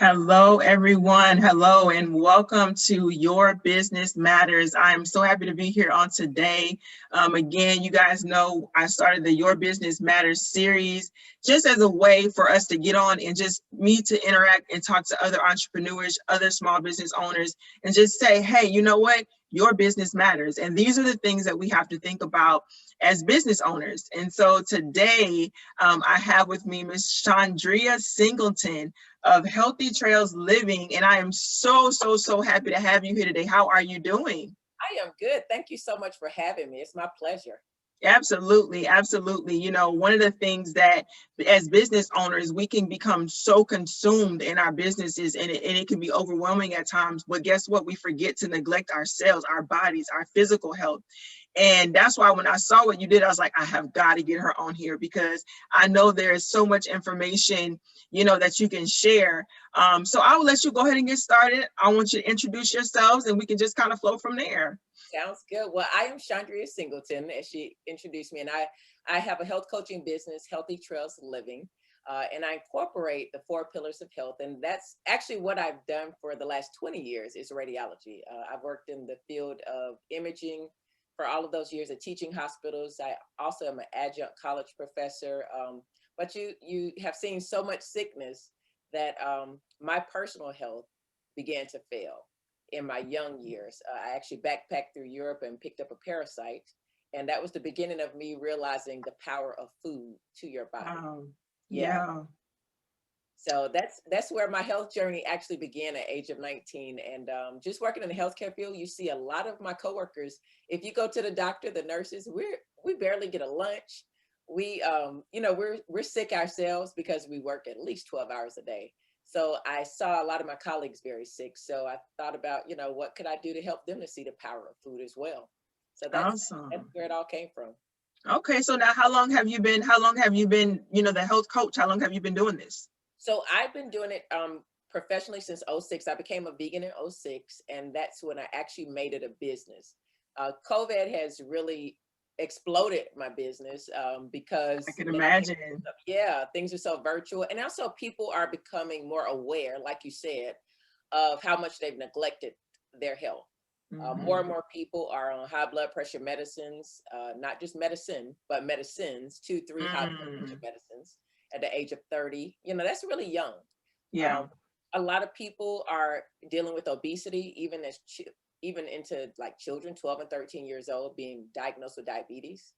Hello, everyone. Hello, and welcome to Your Business Matters. I'm so happy to be here on today. Again, you guys know I started the Your Business Matters series just as a way for us to get on and just me to interact and talk to other entrepreneurs, other small business owners, and just say, hey, you know what? Your business matters. And these are the things that we have to think about as business owners. And so today, I have with me Miss Chaundria Singleton of Healthy Trails Living. And I am so happy to have you here today. How are you doing? I am good. Thank you so much for having me. It's my pleasure. Absolutely, absolutely. You know, one of the things that as business owners, we can become so consumed in our businesses and it can be overwhelming at times. But guess what? We forget to neglect ourselves, our bodies, our physical health. And that's why when I saw what you did, I was like, I have got to get her on here because I know there is so much information, that you can share. So I will let you go ahead and get started. I want you to introduce yourselves and we can just kind of flow from there. Sounds good. Well, I am Chaundria Singleton, as she introduced me, and I have a health coaching business, Healthy Trails Living, and I incorporate the four pillars of health, and that's actually what I've done for the last 20 years is radiology. I've worked in the field of imaging for all of those years at teaching hospitals. I also am an adjunct college professor, but you have seen so much sickness that my personal health began to fail in my young years. I actually backpacked through Europe and picked up a parasite. And that was the beginning of me realizing the power of food to your body. Yeah. Yeah. So that's where my health journey actually began at age of 19. And just working in the healthcare field, you see a lot of my coworkers. If you go to the doctor, the nurses, we barely get a lunch. We're sick ourselves because we work at least 12 hours a day. So I saw a lot of my colleagues very sick. So I thought about, what could I do to help them to see the power of food as well? So that's Awesome. where it all came from. Okay, so now the health coach? How long have you been doing this? So I've been doing it professionally since '06. I became a vegan in '06, and that's when I actually made it a business. COVID has really exploded my business I because can now imagine. yeah, things are so virtual, and also people are becoming more aware, like you said, of how much they've neglected their health. More and Mhm. more people are on high blood pressure medicines, not just medicine, but medicines, two, three high blood pressure Mm. medicines at the age of 30. That's really young. Yeah. Um, a lot of people are dealing with obesity, even into like children, 12 and 13 years old, being diagnosed with diabetes.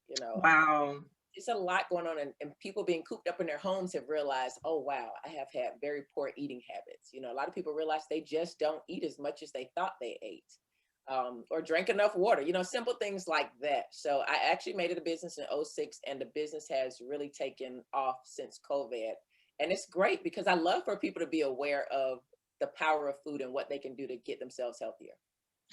You know, Wow. it's a lot going on, and people being cooped up in their homes have realized, oh wow, I have had very poor eating habits. A lot of people realize they just don't eat as much as they thought they ate, or drank enough water, simple things like that. So I actually made it a business in '06, and the business has really taken off since COVID. And it's great because I love for people to be aware of the power of food and what they can do to get themselves healthier.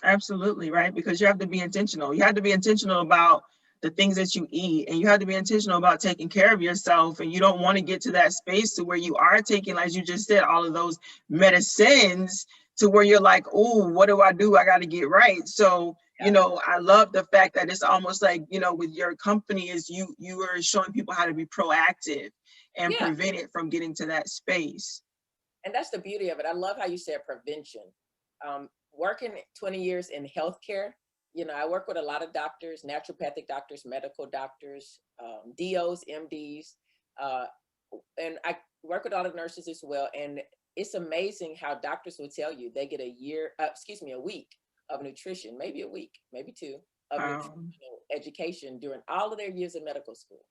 Absolutely, right? Because you have to be intentional. You have to be intentional about the things that you eat, and you have to be intentional about taking care of yourself. And you don't want to get to that space to where you are taking, like you just said, all of those medicines to where you're like, oh, what do I do? I got to get right. So, Yeah. I love the fact that it's almost like, with your company is you are showing people how to be proactive and Yeah. prevent it from getting to that space. And that's the beauty of it. I love how you said prevention. Working 20 years in healthcare, I work with a lot of doctors, naturopathic doctors, medical doctors, DOs, MDs, uh, and I work with all the nurses as well. And it's amazing how doctors will tell you they get a week of nutrition, maybe a week, maybe two, of Um, nutritional education during all of their years of medical school.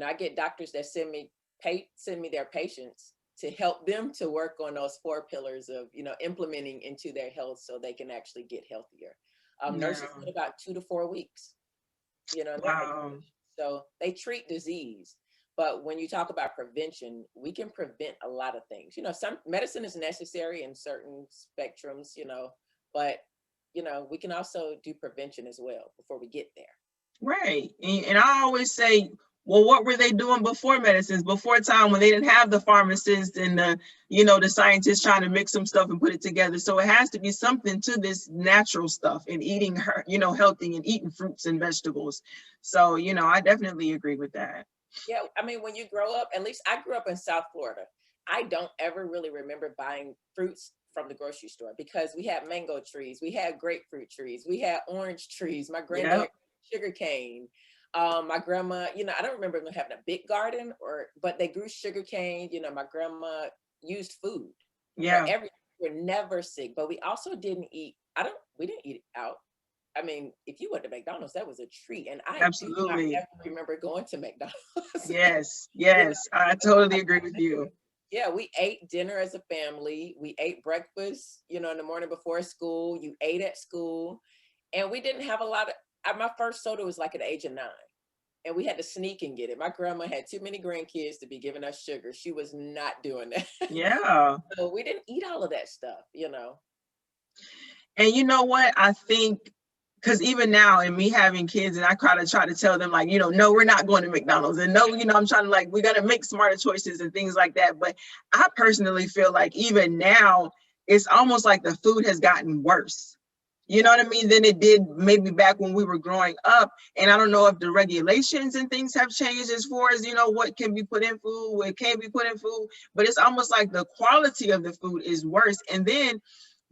I get doctors that send me their patients to help them to work on those four pillars of, implementing into their health so they can actually get healthier. Nurses yeah. get about 2 to 4 weeks, in their Wow. education. So they treat disease. But when you talk about prevention, we can prevent a lot of things. Some medicine is necessary in certain spectrums, but we can also do prevention as well before we get there. Right. And I always say, well, what were they doing before medicines, before time when they didn't have the pharmacists and the scientists trying to mix some stuff and put it together. So it has to be something to this natural stuff and eating healthy and eating fruits and vegetables. So, I definitely agree with that. Yeah, I mean, when you grow up, at least I grew up in South Florida. I don't ever really remember buying fruits from the grocery store because we had mango trees, we had grapefruit trees, we had orange trees. My granddad Yep. sugar cane. My grandma, I don't remember them having a big garden, but they grew sugar cane. My grandma used food for Yeah. every. We're never sick, but we also didn't eat. We didn't eat out. I mean, if you went to McDonald's, that was a treat, and I do not Absolutely. ever remember going to McDonald's. Yes. you know, Yes. I totally agree with you. yeah, we ate dinner as a family. We ate breakfast, in the morning before school. You ate at school, and we didn't have a lot of. My first soda was like at the age of 9, and we had to sneak and get it. My grandma had too many grandkids to be giving us sugar. She was not doing that. Yeah. So we didn't eat all of that stuff. And you know what? I think because even now, and me having kids, and I try to tell them like, no, we're not going to McDonald's, and no, I'm trying to like, we got to make smarter choices and things like that. But I personally feel like even now, it's almost like the food has gotten worse. You know what I mean? Than it did maybe back when we were growing up. And I don't know if the regulations and things have changed as far as, what can be put in food, what can't be put in food. But it's almost like the quality of the food is worse. And then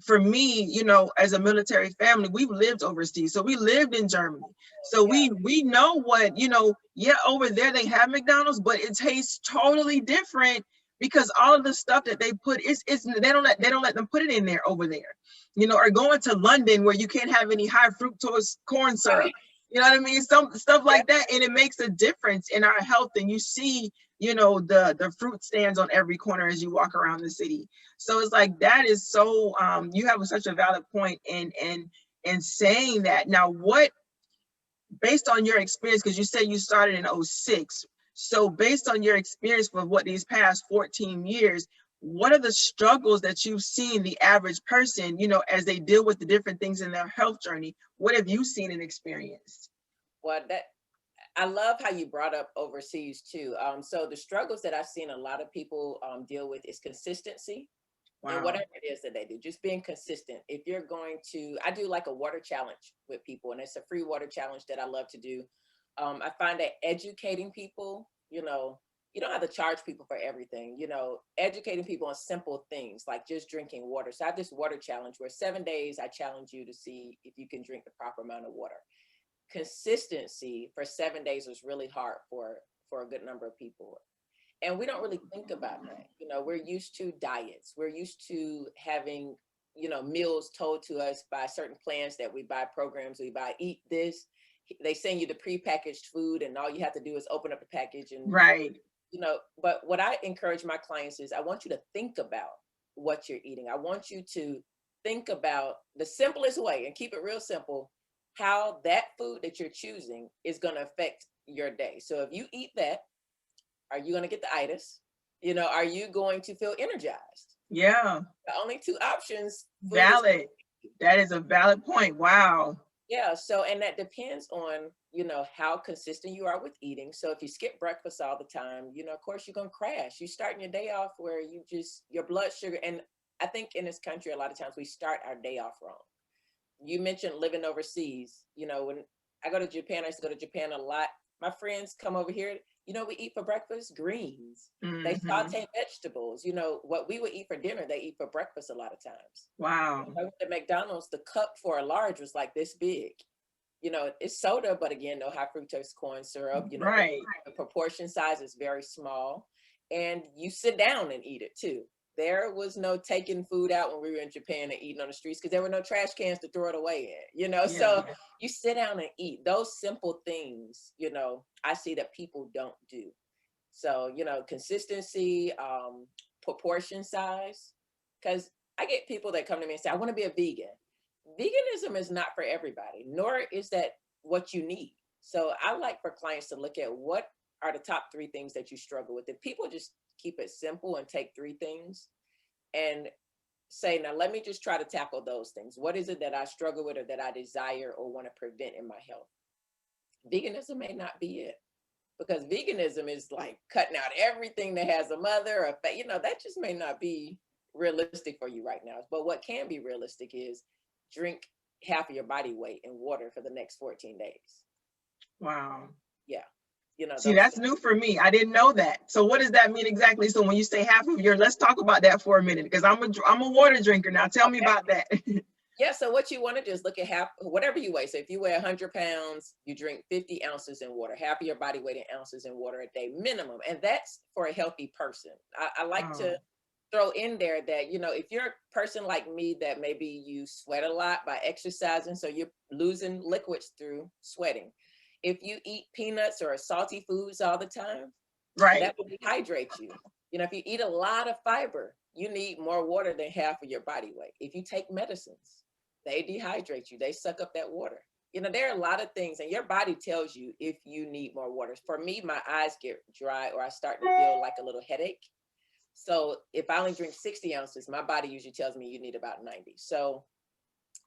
for me, as a military family, we've lived overseas. So we lived in Germany. So Yeah. we know what, yeah, over there they have McDonald's, but it tastes totally different because all of the stuff that they put it's they don't let them put it in there over there. Or going to London where you can't have any high fructose corn syrup. Right. You know what I mean? Some stuff Yeah. like that. And it makes a difference in our health. And you see, the fruit stands on every corner as you walk around the city. So it's like that is so you have such a valid point in saying that. Now, what based on your experience, because you said you started in '06, so based on your experience for what these past 14 years, what are the struggles that you've seen the average person, as they deal with the different things in their health journey? What have you seen and experienced? Well, I love how you brought up overseas too. So the struggles that I've seen a lot of people deal with is consistency and Wow. whatever it is that they do, just being consistent. If you're going to, I do like a water challenge with people, and it's a free water challenge that I love to do. I find that educating people, you don't have to charge people for everything, educating people on simple things like just drinking water. So I have this water challenge where 7 days I challenge you to see if you can drink the proper amount of water. Consistency for 7 days was really hard for a good number of people, and we don't really think about that. We're used to diets, we're used to having meals told to us by certain plans that we buy, programs we buy. Eat this, they send you the prepackaged food, and all you have to do is open up the package and Right. but what I encourage my clients is I want you to think about what you're eating. I want you to think about the simplest way and keep it real simple, how that food that you're choosing is going to affect your day. So if you eat that, are you going to get the itis? Are you going to feel energized? Yeah. The only two options, food is. Valid. That is a valid point. Wow. Yeah, so and that depends on, how consistent you are with eating. So if you skip breakfast all the time, of course you're gonna crash. You starting your day off where your blood sugar, and I think in this country a lot of times we start our day off wrong. You mentioned living overseas. When I go to Japan, I used to go to Japan a lot. My friends come over here, we eat for breakfast greens. They Hmm. saute vegetables. What we would eat for dinner, they eat for breakfast a lot of times. Wow. I went to McDonald's, the cup for a large was like this big. It's soda, but again, no high fructose corn syrup. Right. The proportion size is very small, and you sit down and eat it too. There was no taking food out when we were in Japan and eating on the streets because there were no trash cans to throw it away in. Yeah. So you sit down and eat those simple things. I see that people don't do. So consistency, proportion size, because I get people that come to me and say, I want to be a vegan. Veganism is not for everybody, nor is that what you need. So I like for clients to look at what are the top 3 things that you struggle with. If people just keep it simple and take 3 things and say, now let me just try to tackle those things. What is it that I struggle with or that I desire or want to prevent in my health? Veganism may not be it, because veganism is like cutting out everything that has a mother or that just may not be realistic for you right now. But what can be realistic is drink half of your body weight in water for the next 14 days. Wow. Yeah. You know, See, those that's things. new for me. I didn't know that. So what does that mean exactly? So when you say half of your, let's talk about that for a minute, because I'm a water drinker. Now tell me Okay. about that. Yeah, so what you want to do is look at half, whatever you weigh. So if you weigh 100 pounds, you drink 50 ounces in water, half of your body weight in ounces in water a day minimum. And that's for a healthy person. I like Oh, to throw in there that, you know, if you're a person like me that maybe you sweat a lot by exercising, so you're losing liquids through sweating. If you eat peanuts or salty foods all the time, right. that will dehydrate you. You know, if you eat a lot of fiber, you need more water than half of your body weight. If you take medicines, they dehydrate you, they suck up that water. You know, there are a lot of things, and your body tells you if you need more water. For me, my eyes get dry or I start to feel like a little headache. So if I only drink 60 ounces, my body usually tells me you need about 90. So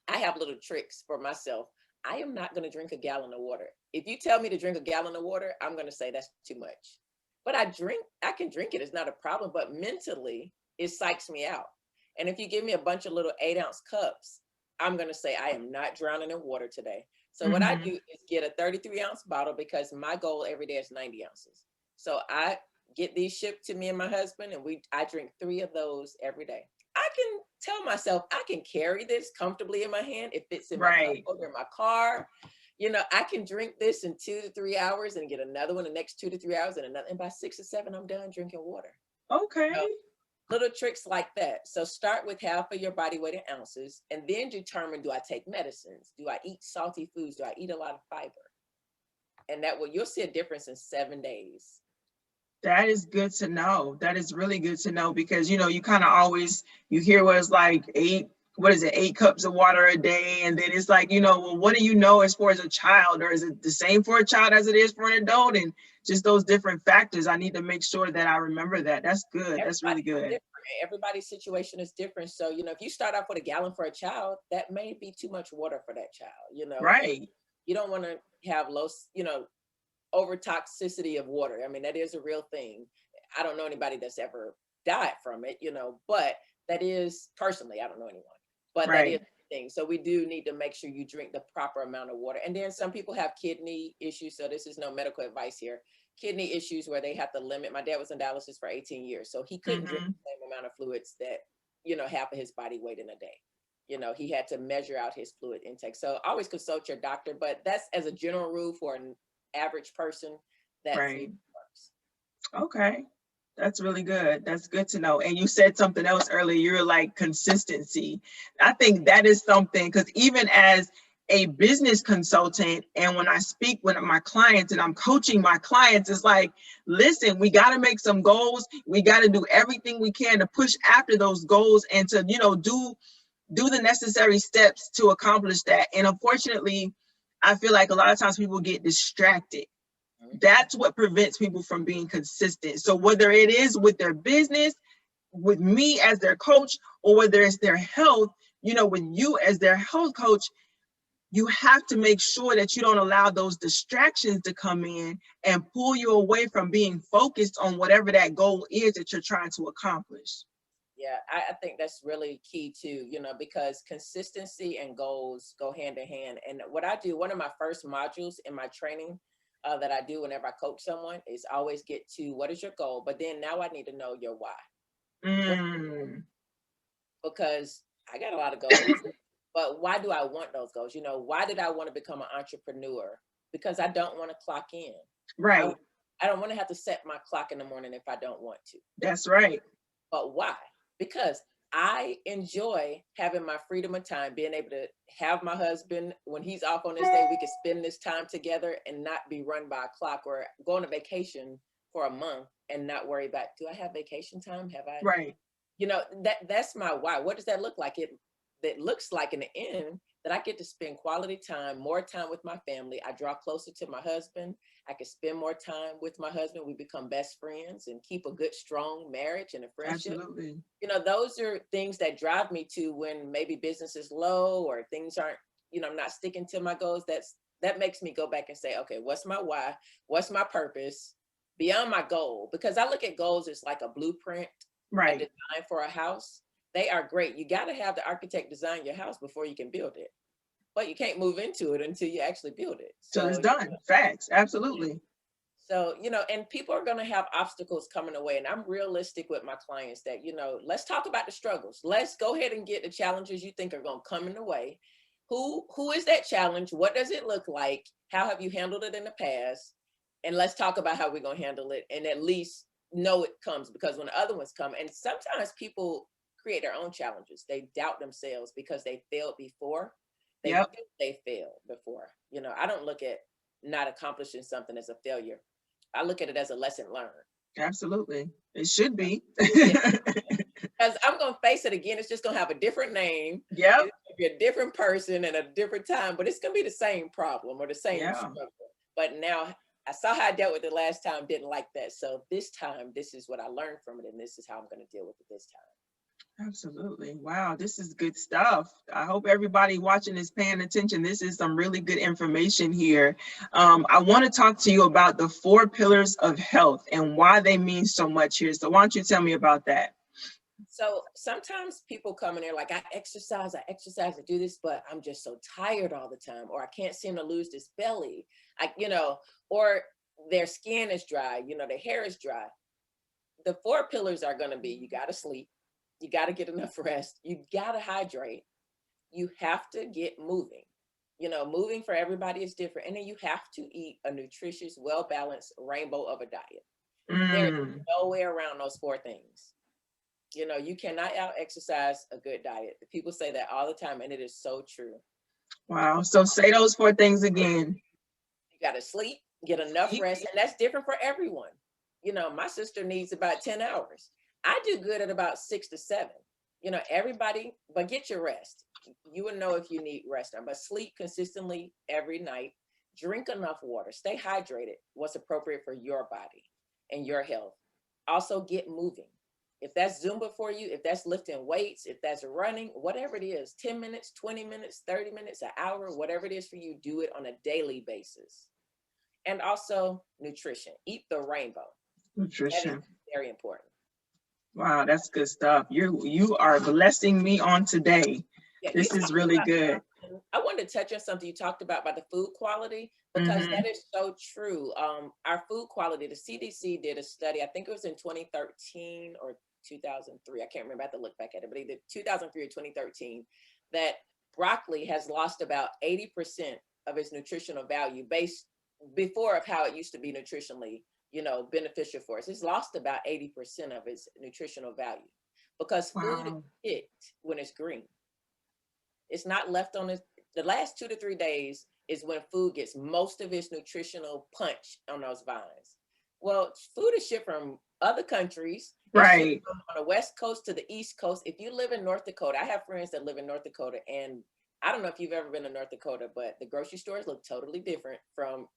I have little tricks for myself. I am not going to drink a gallon of water. If you tell me to drink a gallon of water, I'm going to say that's too much. But I can drink it. It's not a problem. But mentally, it psychs me out. And if you give me a bunch of little 8-ounce cups, I'm going to say I am not drowning in water today. So what I Hmm. do is get a 33-ounce bottle because my goal every day is 90 ounces. So I get these shipped to me and my husband, and I drink 3 of those every day. I can tell myself I can carry this comfortably in my hand. It fits in my cup Right. holder in my car. You know, I can drink this in 2 to 3 hours and get another one the next 2 to 3 hours and another. And by 6 or 7, I'm done drinking water. Okay. So little tricks like that. So start with half of your body weight in ounces and then determine, do I take medicines? Do I eat salty foods? Do I eat a lot of fiber? And that will, you'll see a difference in 7 days. That is good to know. That is really good to know because, you kind of always, you hear what it's like what is it, 8 cups of water a day. And then it's like, well, what do you know as far as a child, or is it the same for a child as it is for an adult? And just those different factors. I need to make sure that I remember that. That's good. That's really Everybody's good. different. Everybody's situation is different. So, you know, if you start off with a gallon for a child, that may be too much water for that child, you know, and Right. you don't want to have low, you know, over toxicity of water. I mean, that is a real thing. I don't know anybody that's ever died from it, you know, but that is personally, I don't know anyone, but that is Right. a thing. So we do need to make sure you drink the proper amount of water. And then some people have kidney issues. So this is no medical advice here. Kidney issues where they have to limit. My dad was in dialysis for 18 years. So he couldn't drink Hmm. the same amount of fluids that, you know, half of his body weight in a day. You know, he had to measure out his fluid intake. So always consult your doctor, but that's as a general rule for an average person, that's Right. works. Okay. That's really good. That's good to know. And you said something else earlier. You're like consistency. I think that is something, because even as a business consultant, and when I speak with my clients and I'm coaching my clients, it's like, listen, we got to make some goals. We got to do everything we can to push after those goals and to, do the necessary steps to accomplish that. And unfortunately, I feel like a lot of times people get distracted. That's what prevents people from being consistent. So whether it is with their business, with me as their coach, or whether it's their health, with you as their health coach, you have to make sure that you don't allow those distractions to come in and pull you away from being focused on whatever that goal is that you're trying to accomplish. Yeah, I think that's really key too, you know, because consistency and goals go hand in hand. And what I do, one of my first modules in my training that I do whenever I coach someone is always get to what is your goal, but then now I need to know your why. What, Mm, because I got a lot of goals, but why do I want those goals? You know, why did I want to become an entrepreneur? Because I don't want to clock in. I, right. I don't want to have to set my clock in the morning if I don't want to. That's right. But why? Because I enjoy having my freedom of time, being able to have my husband when he's off on his day, we can spend this time together and not be run by a clock, or go on a vacation for a month and not worry about, do I have vacation time? Have I, Right. you know, that's my why. What does that look like? That looks like in the end that I get to spend quality time, more time with my family. I draw closer to my husband. I can spend more time with my husband. We become best friends and keep a good, strong marriage and a friendship. Absolutely. You know, those are things that drive me to when maybe business is low or things aren't, you know, I'm not sticking to my goals. That makes me go back and say, okay, what's my why? What's my purpose beyond my goal? Because I look at goals as like a blueprint, a Right. design for a house. They are great. You got to have the architect design your house before you can build it, but you can't move into it until you actually build it. Till So, it's you done. Facts. know, Absolutely. So, and people are going to have obstacles coming away. And I'm realistic with my clients that, let's talk about the struggles. Let's go ahead and get the challenges you think are going to come in the way. Who is that challenge? What does it look like? How have you handled it in the past? And let's talk about how we're going to handle it, and at least know it comes, because when the other ones come, and sometimes people create their own challenges. They doubt themselves because they failed before. Yep. They failed before. I don't look at not accomplishing something as a failure. I look at it as a lesson learned. Absolutely. It should be. Because I'm going to face it again. It's just going to have a different name. Yep. It's going to be a different person and a different time, but it's going to be the same problem or the same struggle. But now I saw how I dealt with it last time, didn't like that. So this time, this is what I learned from it, and this is how I'm going to deal with it this time. Absolutely. Wow, this is good stuff. I hope everybody watching is paying attention. This is some really good information here. I want to talk to you about the 4 pillars of health and why they mean so much here. So why don't you tell me about that? So sometimes people come in there like, I exercise, I do this, but I'm just so tired all the time, or I can't seem to lose this belly. Or their skin is dry, their hair is dry. The 4 pillars are going to be, you got to sleep. You got to get enough rest. You got to hydrate. You have to get moving. Moving for everybody is different. And then you have to eat a nutritious, well-balanced rainbow of a diet. There's no way around those 4 things. You cannot out-exercise a good diet. People say that all the time, and it is so true. Wow. So say those 4 things again. You got to sleep, get enough rest, and that's different for everyone. My sister needs about 10 hours. I do good at about 6 to 7. Everybody, but get your rest. You will know if you need rest, but sleep consistently every night. Drink enough water. Stay hydrated. What's appropriate for your body and your health. Also, get moving. If that's Zumba for you, if that's lifting weights, if that's running, whatever it is, 10 minutes, 20 minutes, 30 minutes, an hour, whatever it is for you, do it on a daily basis. And also nutrition. Eat the rainbow. Nutrition. That is very important. Wow, that's good stuff. You are blessing me on today. Yeah, this is really good. I wanted to touch on something you talked about the food quality, because that is so true. Our food quality, the CDC did a study, I think it was in 2013 or 2003. I can't remember, I have to look back at it, but either 2003 or 2013, that broccoli has lost about 80% of its nutritional value before of how it used to be nutritionally beneficial for us. It's lost about 80% of its nutritional value because food is picked when it's green. It's not left on it. The last 2 to 3 days is when food gets most of its nutritional punch on those vines. Well, food is shipped from other countries. Right. From on the West Coast to the East Coast. If you live in North Dakota, I have friends that live in North Dakota, and I don't know if you've ever been to North Dakota, but the grocery stores look totally different from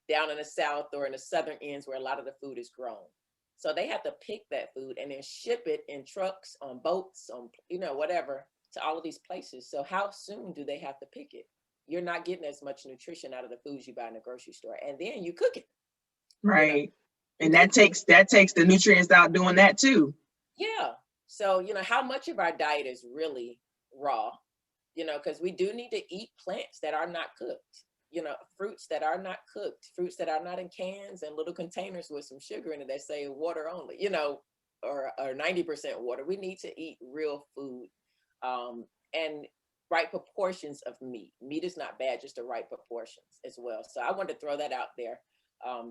down in the South or in the southern ends where a lot of the food is grown. So they have to pick that food and then ship it in trucks, on boats, on, whatever, to all of these places. So how soon do they have to pick it? You're not getting as much nutrition out of the foods you buy in the grocery store, and then you cook it. Right. And that takes the nutrients out doing that too. Yeah. So, how much of our diet is really raw, because we do need to eat plants that are not cooked. Fruits that are not cooked, fruits that are not in cans and little containers with some sugar in it that say water only, or 90% water. We need to eat real food and right proportions of meat. Meat is not bad, just the right proportions as well. So I wanted to throw that out there,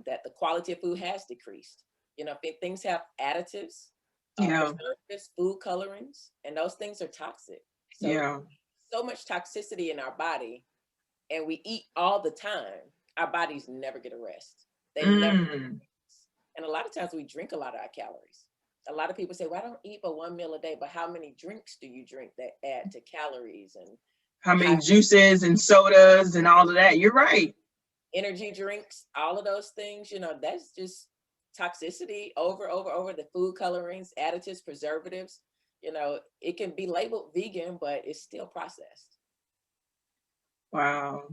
that the quality of food has decreased. If things have additives, preservatives, food colorings, and those things are toxic. So, so much toxicity in our body, and we eat all the time, our bodies never get a rest. They never get a rest. And a lot of times we drink a lot of our calories. A lot of people say, well, I don't eat but 1 meal a day, but how many drinks do you drink that add to calories? And how many juices and sodas and all of that? You're right. Energy drinks, all of those things, that's just toxicity over the food colorings, additives, preservatives. It can be labeled vegan, but it's still processed. Wow.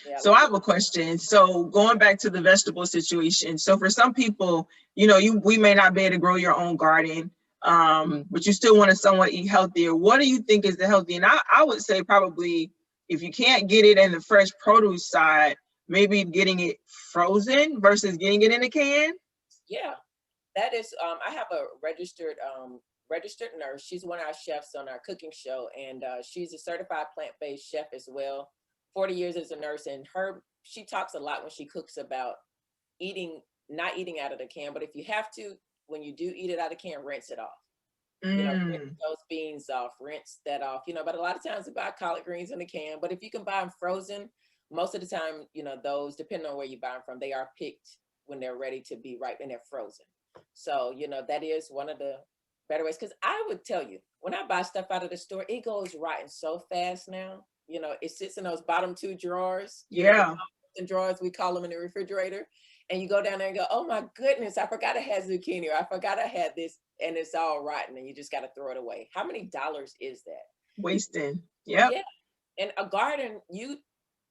Yeah, so I have a question. So going back to the vegetable situation. So for some people, we may not be able to grow your own garden, but you still want to somewhat eat healthier. What do you think is the healthy? And I would say probably if you can't get it in the fresh produce side, maybe getting it frozen versus getting it in a can? Yeah, that is, I have a registered nurse. She's one of our chefs on our cooking show, and she's a certified plant-based chef as well. 40 years as a nurse, and she talks a lot when she cooks about eating, not eating out of the can, but if you have to, when you do eat it out of the can, rinse it off. Rinse Mm, those beans off, rinse that off, but a lot of times we buy collard greens in a can, but if you can buy them frozen, most of the time, those, depending on where you buy them from, they are picked when they're ready to be ripe and they're frozen. So, that is one of the better ways. Cause I would tell you, when I buy stuff out of the store, it goes rotten so fast now. It sits in those bottom two drawers, the yeah. drawers, we call them in the refrigerator. And you go down there and go, oh my goodness, I forgot I had zucchini, or I forgot I had this, and it's all rotten, and you just got to throw it away. How many dollars is that? Wasting. Yep. Yeah. And a garden,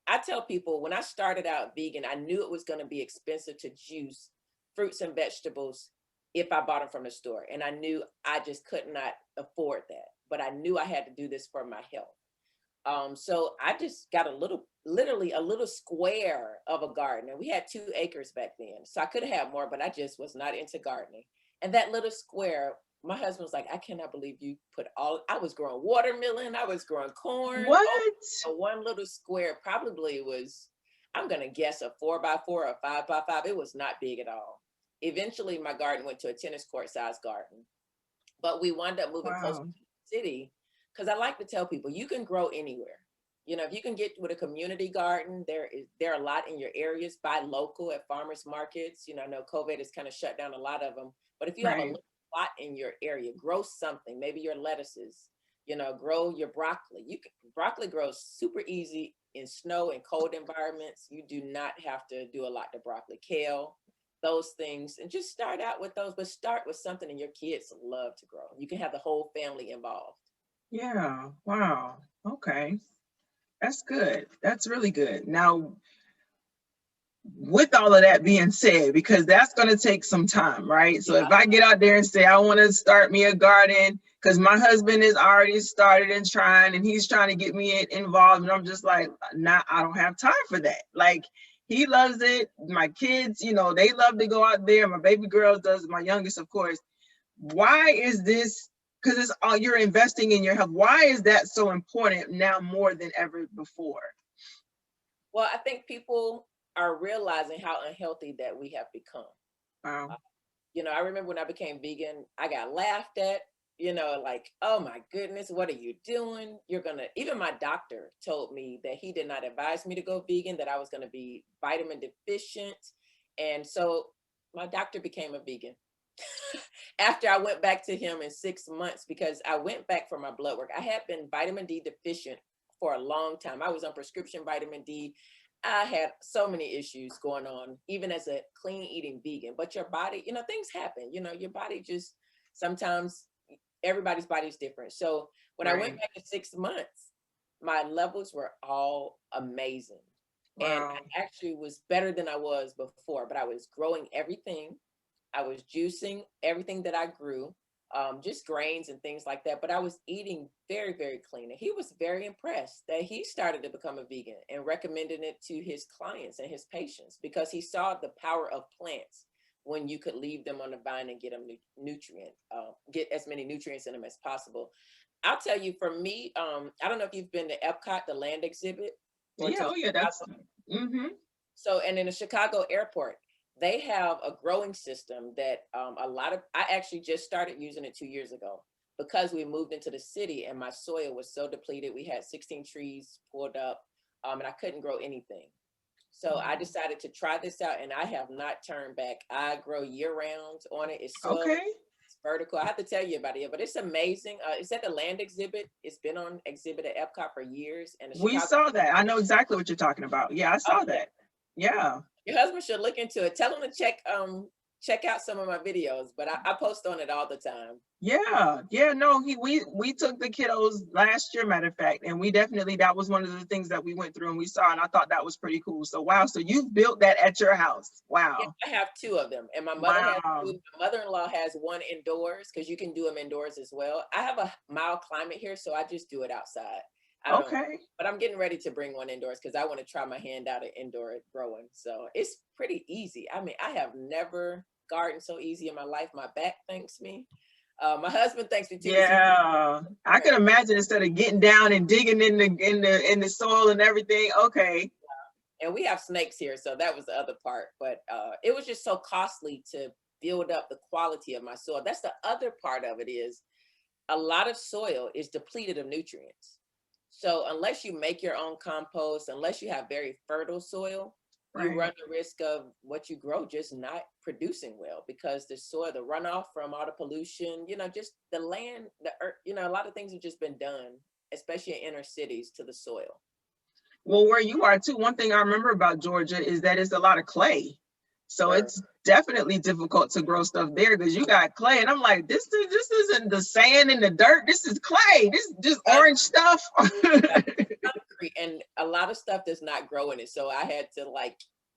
I tell people, when I started out vegan, I knew it was going to be expensive to juice fruits and vegetables if I bought them from the store. And I knew I just could not afford that. But I knew I had to do this for my health. So I just got literally a little square of a garden. And we had 2 acres back then. So I could have had more, but I just was not into gardening. And that little square, my husband was like, I cannot believe you I was growing watermelon, I was growing corn. What? So one little square probably was, I'm going to guess, a 4x4 or a 5x5. It was not big at all. Eventually, my garden went to a tennis court size garden, but we wound up moving closer Wow. to the city because I like to tell people you can grow anywhere. If you can get with a community garden, there are a lot in your areas. Buy local at farmers markets. I know COVID has kind of shut down a lot of them, but if you have a Right. little plot in your area, grow something. Maybe your lettuces. Grow your broccoli. Broccoli grows super easy in snow and cold environments. You do not have to do a lot to broccoli. Kale, those things, and just start out with those, but start with something and your kids love to grow. You can have the whole family involved. Yeah. Wow. Okay. That's good. That's really good. Now, with all of that being said, because that's going to take some time, right? So Yeah. if I get out there and say, I want to start me a garden, because my husband has already started and trying, and he's trying to get me involved. And I'm just like, nah, I don't have time for that. Like, he loves it. My kids, they love to go out there. My baby girl does, my youngest, of course. Why is this? Because it's all, you're investing in your health. Why is that so important now more than ever before? Well, I think people are realizing how unhealthy that we have become. Wow. I remember when I became vegan, I got laughed at, like, oh my goodness, what are you doing? Even my doctor told me that he did not advise me to go vegan, that I was going to be vitamin deficient. And so my doctor became a vegan after I went back to him in 6 months, because I went back for my blood work. I had been vitamin D deficient for a long time. I was on prescription vitamin D. I had so many issues going on, even as a clean eating vegan. But your body, things happen. Your body just sometimes, everybody's body is different. So when I went Right. back in 6 months, my levels were all amazing. And Wow. I actually was better than I was before, but I was growing everything. I was juicing everything that I grew, just grains and things like that. But I was eating very, very clean. And he was very impressed that he started to become a vegan and recommended it to his clients and his patients, because he saw the power of plants when you could leave them on the vine and get them get as many nutrients in them as possible. I'll tell you, for me, I don't know if you've been to Epcot, the land exhibit, or Yeah. to the Oh, yeah. That's. Chicago. Mm-hmm. So, and in the Chicago airport, they have a growing system that I actually just started using it 2 years ago, because we moved into the city and my soil was so depleted. We had 16 trees pulled up, and I couldn't grow anything. So I decided to try this out, and I have not turned back. I grow year round on it. It's soil, Okay. it's vertical. I have to tell you about it, but it's amazing. It's at the land exhibit. It's been on exhibit at Epcot for years, and the We Chicago. saw that. I know exactly what you're talking about. Yeah, I Oh, saw yeah. that. Yeah. Your husband should look into it. Tell him to check out some of my videos, but I post on it all the time. Yeah. Yeah. No, we took the kiddos last year, matter of fact, and we definitely, that was one of the things that we went through and we saw, and I thought that was pretty cool. So wow. So you've built that at your house. Yeah, Wow. I have 2 of them, and my mother has Wow. 2. My mother-in-law has one indoors, because you can do them indoors as well. I have a mild climate here, so I just do it outside. I don't, Okay. but I'm getting ready to bring one indoors because I want to try my hand out at indoor growing. So it's pretty easy. I mean, I have never gardened so easy in my life. My back thanks me. My husband thanks me too. Yeah, I can imagine instead of getting down and digging in the soil and everything. Okay. And we have snakes here, so that was the other part. But it was just so costly to build up the quality of my soil. That's the other part of it, is a lot of soil is depleted of nutrients. So unless you make your own compost, unless you have very fertile soil, you Right. run the risk of what you grow just not producing well, because the soil, the runoff from all the pollution, just the land, the earth, a lot of things have just been done, especially in inner cities, to the soil. Well, where you are too, one thing I remember about Georgia is that it's a lot of clay. So Sure. it's definitely difficult to grow stuff there because you got clay. And I'm like, this isn't the sand and the dirt. This is clay. This is just orange stuff. Concrete, and a lot of stuff does not grow in it. So I had to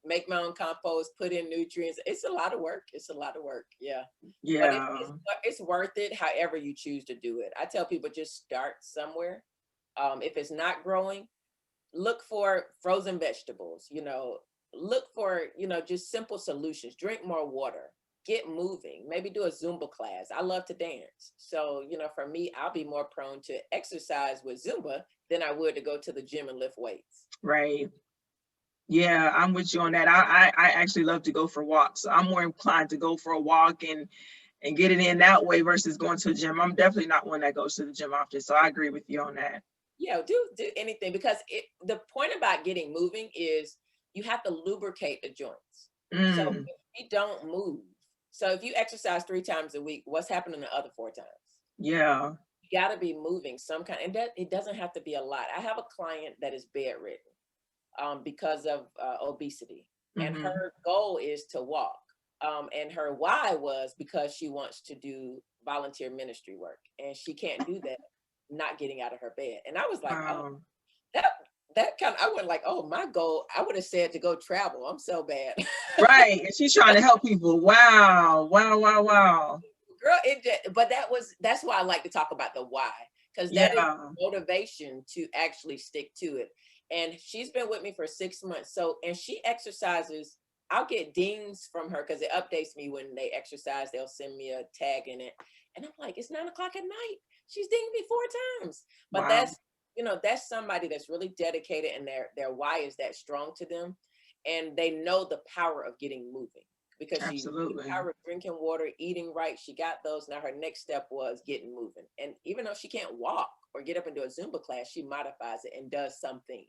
make my own compost, put in nutrients. It's a lot of work. It's a lot of work. Yeah. But Yeah. it's worth it however you choose to do it. I tell people just start somewhere. If it's not growing, look for frozen vegetables, look for, just simple solutions. Drink more water, get moving, maybe do a Zumba class. I love to dance. So, for me, I'll be more prone to exercise with Zumba than I would to go to the gym and lift weights. Right. Yeah, I'm with you on that. I actually love to go for walks. So I'm more inclined to go for a walk and get it in that way versus going to the gym. I'm definitely not one that goes to the gym often. So I agree with you on that. Yeah, do anything, because the point about getting moving is you have to lubricate the joints. So Mm, if you don't move, so if you exercise 3 times a week, what's happening the other 4 times? yeah. You got to be moving some kind, and that it doesn't have to be a lot. I have a client that is bedridden because of obesity, and Hmm. her goal is to walk. And her why was because she wants to do volunteer ministry work, and she can't do that not getting out of her bed. And I was like, oh, Wow. that I went like, oh, my goal, I would have said to go travel. I'm so bad. Right. And she's trying to help people. Wow. Wow. Wow. Wow. Girl, but that's why I like to talk about the why, because that is Yeah. motivation to actually stick to it. And she's been with me for 6 months. So, and she exercises. I'll get dings from her because it updates me when they exercise. They'll send me a tag in it, and I'm like, it's 9 o'clock at night. She's dinged me 4 times. But Wow. that's somebody that's really dedicated, and their why is that strong to them, and they know the power of getting moving, because she knew the Absolutely. power of drinking water, eating right. She got those. Now her next step was getting moving. And even though she can't walk or get up and do a Zumba class, she modifies it and does something.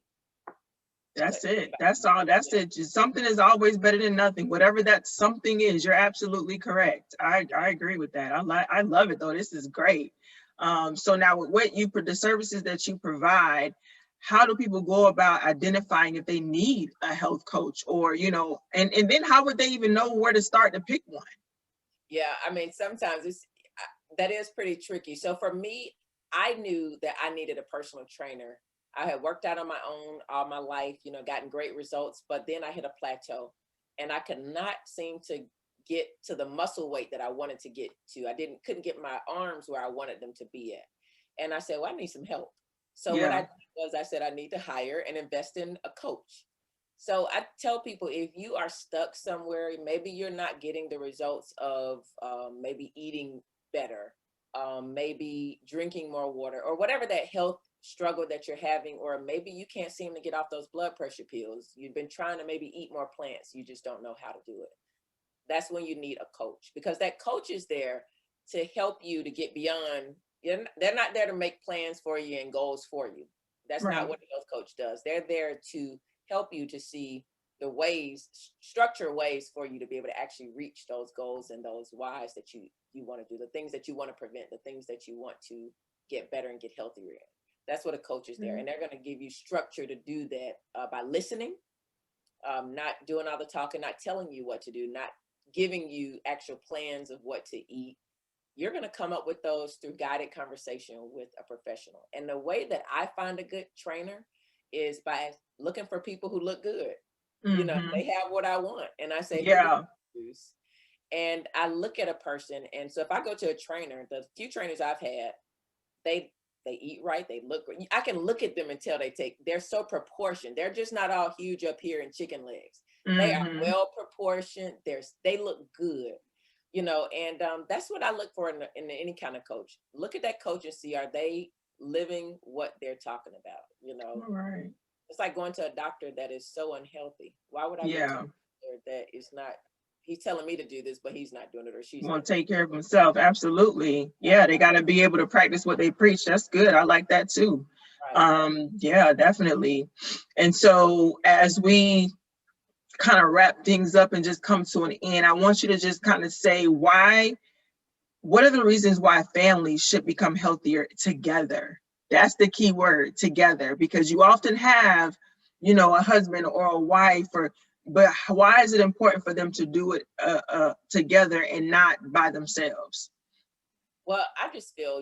But That's it. That's all. That's yeah, it. Just something is always better than nothing. Whatever that something is, you're absolutely correct. I agree with that. I love it though. This is great. So now with the services that you provide, how do people go about identifying if they need a health coach or, and then how would they even know where to start to pick one? yeah. I mean, sometimes that is pretty tricky. So for me, I knew that I needed a personal trainer. I had worked out on my own all my life, gotten great results, but then I hit a plateau, and I could not seem to get to the muscle weight that I wanted to get to. Couldn't get my arms where I wanted them to be at. And I said, well, I need some help. So what I Yeah. did was I said, I need to hire and invest in a coach. So I tell people, if you are stuck somewhere, maybe you're not getting the results of maybe eating better, maybe drinking more water, or whatever that health struggle that you're having, or maybe you can't seem to get off those blood pressure pills. You've been trying to maybe eat more plants. You just don't know how to do it. That's when you need a coach, because that coach is there to help you to get beyond. They're not there to make plans for you and goals for you. That's not Right. what a health coach does. They're there to help you to see the ways, structure ways for you to be able to actually reach those goals and those whys that you want to do, the things that you want to prevent, the things that you want to get better and get healthier in. That's what a coach is there, and they're going to give you structure to do that by listening, not doing all the talking, not telling you what to do, not giving you actual plans of what to eat. You're going to come up with those through guided conversation with a professional. And the way that I find a good trainer is by looking for people who look good. Mm-hmm. They have what I want. And I say, here, go Yeah. juice. And I look at a person. And so if I go to a trainer, the few trainers I've had, they they eat right, they look great. I can look at them and tell they're so proportioned. They're just not all huge up here and chicken legs. They are Mm-hmm. well proportioned. They look good, and that's what I look for in any kind of coach. Look at that coach and see, are they living what they're talking about? All right. It's like going to a doctor that is so unhealthy. Why would I go to a Yeah. doctor that is not, he's telling me to do this, but he's not doing it, or she's Want not to doing take care of himself. Absolutely. Yeah, they got to be able to practice what they preach. That's good. I like that too. it. Right. Yeah, definitely. And so as we kind of wrap things up and just come to an end, I want you to just kind of say what are the reasons why families should become healthier together? That's the key word, together, because you often have, a husband or a wife, but why is it important for them to do it together and not by themselves? Well, I just feel,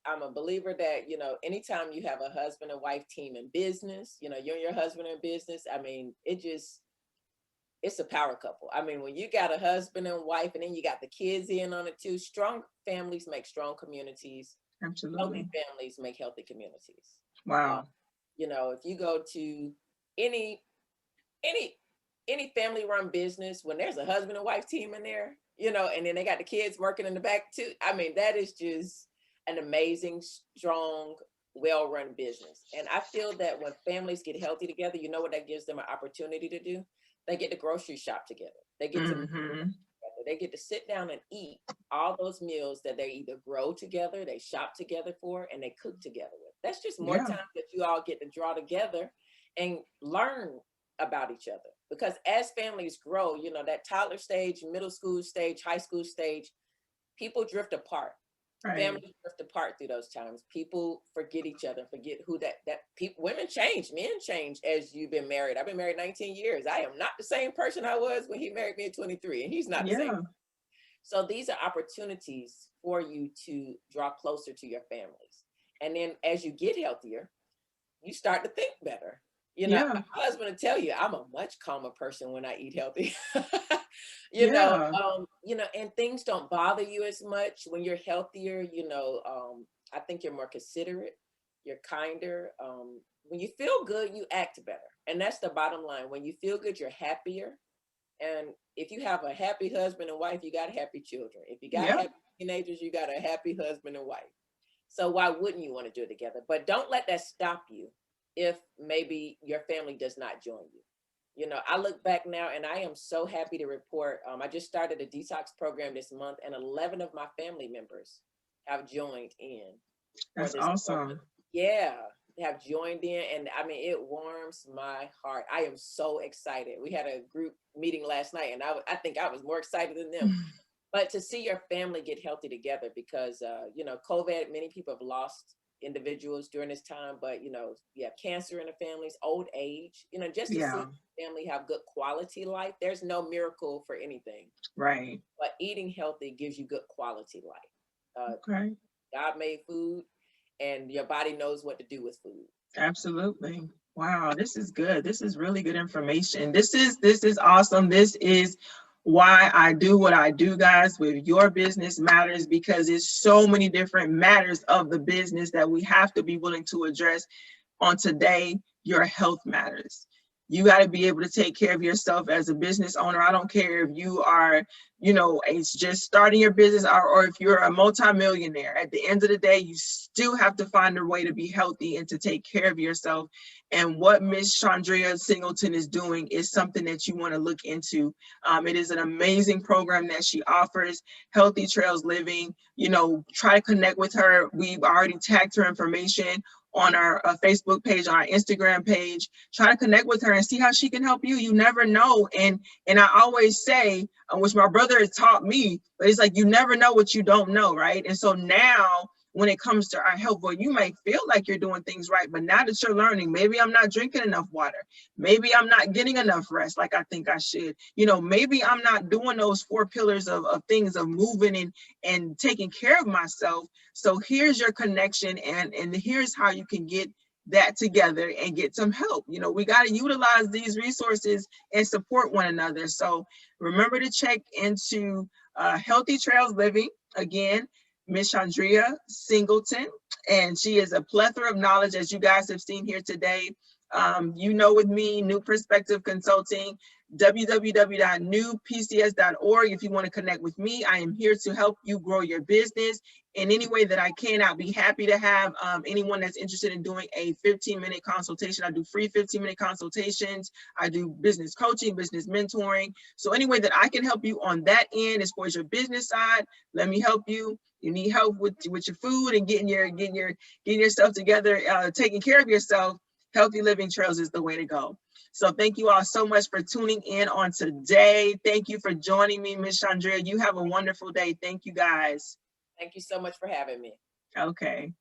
I'm a believer that, anytime you have a husband and wife team in business, you and your husband in business, I mean, it's a power couple. I mean, when you got a husband and wife and then you got the kids in on it too, strong families make strong communities. Absolutely. Healthy families make healthy communities. Wow. If you go to any any any family run business, when there's a husband and wife team in there, and then they got the kids working in the back too. I mean, that is just an amazing, strong, well run business. And I feel that when families get healthy together, you know what that gives them an opportunity to do? They get to grocery shop together. They get to Mm-hmm. they get to sit down and eat all those meals that they either grow together, they shop together for, and they cook together with. That's just more Yeah. time that you all get to draw together and learn about each other. Because as families grow, that toddler stage, middle school stage, high school stage, people drift apart. Right. Families drift apart through those times. People forget each other, forget who that people, women change, men change as you've been married. I've been married 19 years. I am not the same person I was when he married me at 23, and he's not the same. Yeah. So these are opportunities for you to draw closer to your families. And then as you get healthier, you start to think better. Yeah. My husband will tell you I'm a much calmer person when I eat healthy. Yeah. And things don't bother you as much when you're healthier. I think you're more considerate, you're kinder. When you feel good, you act better. And that's the bottom line. When you feel good, you're happier. And if you have a happy husband and wife, you got happy children. If you got Yep. happy teenagers, you got a happy husband and wife. So why wouldn't you want to do it together? But don't let that stop you if maybe your family does not join you. I look back now and I am so happy to report, I just started a detox program this month, and 11 of my family members have joined in. That's awesome. Yeah, have joined in. And I mean, it warms my heart. I am so excited. We had a group meeting last night and I think I was more excited than them. But to see your family get healthy together, because, COVID, many people have lost individuals during this time, but, you have cancer in the families, old age, just to see family have good quality life. There's no miracle for anything. Right. But eating healthy gives you good quality life. Okay. God made food and your body knows what to do with food. Absolutely. Wow, this is good. This is really good information. This is awesome. This is why I do what I do, guys, with Your Business Matters, because it's so many different matters of the business that we have to be willing to address on today. Your health matters. You got to be able to take care of yourself as a business owner. I don't care if you are, it's just starting your business, or if you're a multimillionaire. At the end of the day, you still have to find a way to be healthy and to take care of yourself. And what Miss Chaundria Singleton is doing is something that you want to look into. It is an amazing program that she offers, Healthy Trails Living. Try to connect with her. We've already tagged her information on our Facebook page, on our Instagram page. Try to connect with her and see how she can help you. You never know. And I always say, which my brother has taught me, but it's like, you never know what you don't know, right? And so now, when it comes to our health, well, you may feel like you're doing things right, but now that you're learning, maybe I'm not drinking enough water. Maybe I'm not getting enough rest like I think I should. Maybe I'm not doing those 4 pillars of things of moving and taking care of myself. So here's your connection, and here's how you can get that together and get some help. We got to utilize these resources and support one another. So remember to check into Healthy Trails Living. Again, Miss Chaundria Singleton, and she is a plethora of knowledge, as you guys have seen here today. You know, with me, New Perspective Consulting, www.newpcs.org. If you want to connect with me, I am here to help you grow your business in any way that I can. I'll be happy to have anyone that's interested in doing a 15-minute consultation. I do free 15-minute consultations. I do business coaching, business mentoring. So any way that I can help you on that end, as far as your business side, let me help you. You need help with your food and getting yourself together, taking care of yourself. Healthy Living Trails is the way to go. So thank you all so much for tuning in on today. Thank you for joining me, Miss Chaundria. You have a wonderful day. Thank you, guys. Thank you so much for having me. Okay.